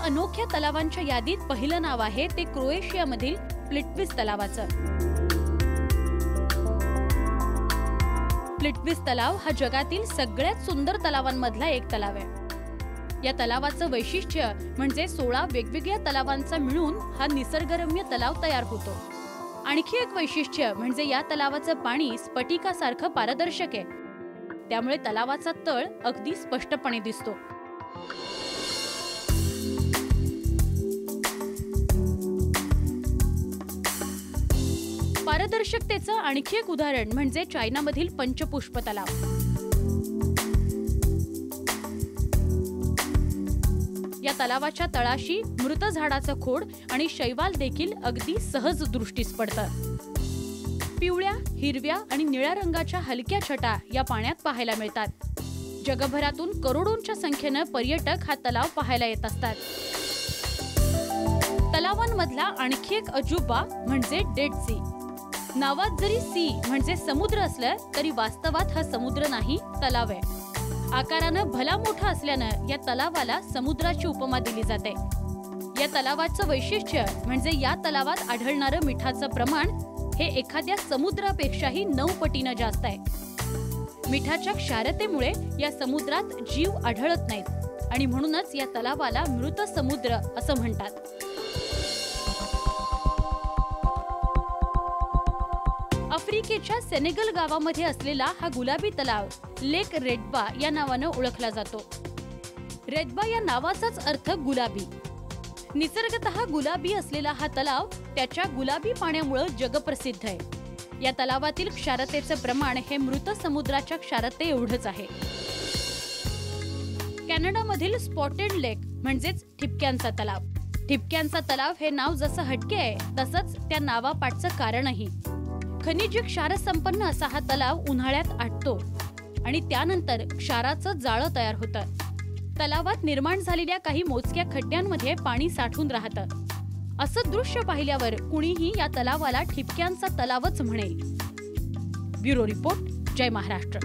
अनोख्या तलावांच्या यादीत पहिलं नाव आहे ते क्रोएशियामधील प्लिट्विस तलावाचं। प्लिट्विस तलाव हा जगातील सगळ्यात सुंदर तलावांमधला एक तलाव आहे। या तलावाचं वैशिष्ट्य म्हणजे 16 वेगवेगळ्या तलावांचा मिळून हा निसर्गरम्य तलाव तयार होतो। आणखी एक वैशिष्ट्य म्हणजे या तलावाचं पाणी स्फटिकासारखं पारदर्शक आहे, त्यामुळे तलावाचा तळ अगदी स्पष्टपणे दिसतो। पारदर्शकतेचं आणखी एक उदाहरण म्हणजे चायनामधील पंचपुष्प तलाव। या तलावाच्या तळाशी मृत झाडाचं खोड आणि शैवाल देखील अगदी सहज दृष्टीस पडतं। पिवळ्या, हिरव्या आणि निळ्या रंगाच्या हलक्या छटा या पाण्यात पाहायला मिळतात। जगभरातून करोडोंच्या संख्येनं पर्यटक हा तलाव पाहायला येत असतात। तलावांमधला आणखी एक अजुबा म्हणजे डेड सी। नावात जरी सी म्हणजे समुद्र असलं तरी वास्तवात हा समुद्र नाही, तलाव आहे। आकारानं भला मोठा असल्यानं या तलावाला समुद्राची उपमा दिली जाते। या तलावाचं वैशिष्ट्य म्हणजे या तलावात आढळणारं मिठाचं प्रमाण हे एखाद्या समुद्रापेक्षाही 9 पटीनं जास्त आहे। मिठाच्या क्षारतेमुळे या समुद्रात जीव आढळत नाहीत आणि म्हणूनच या तलावाला मृत समुद्र असं म्हणतात। आफ्रिकेच्या सेनेगल गावामध्ये असलेला हा गुलाबी तलाव लेक रेडबा या नावानं ओळखला जातो। रेडबा या नावाचाच अर्थ गुलाबी। निसर्गतः गुलाबी असलेला हा तलाव त्याच्या गुलाबी पाण्यामुळे जगप्रसिद्ध आहे। या तलावातील क्षारतेचं प्रमाण हे मृत समुद्राच्या क्षारते एवढंच आहे। कॅनडामधील स्पॉटेड लेक म्हणजेच ठिपक्यांचा तलाव। ठिपक्यांचा तलाव हे नाव जसं हटके आहे तसंच त्या नावापाठचं कारणही। खनिज क्षार संपन्न असा हा तलाव उन्हाळ्यात आटतो आणि त्यानंतर क्षाराचं जाळं तयार होतं। तलावात निर्माण झालेल्या काही मोजक्या खड्ड्यांमध्ये पाणी साठून राहतं। असं दृश्य पाहिल्यावर कुणीही या तलावाला ठिपक्यांचा तलावच म्हणेल। ब्युरो रिपोर्ट, जय महाराष्ट्र।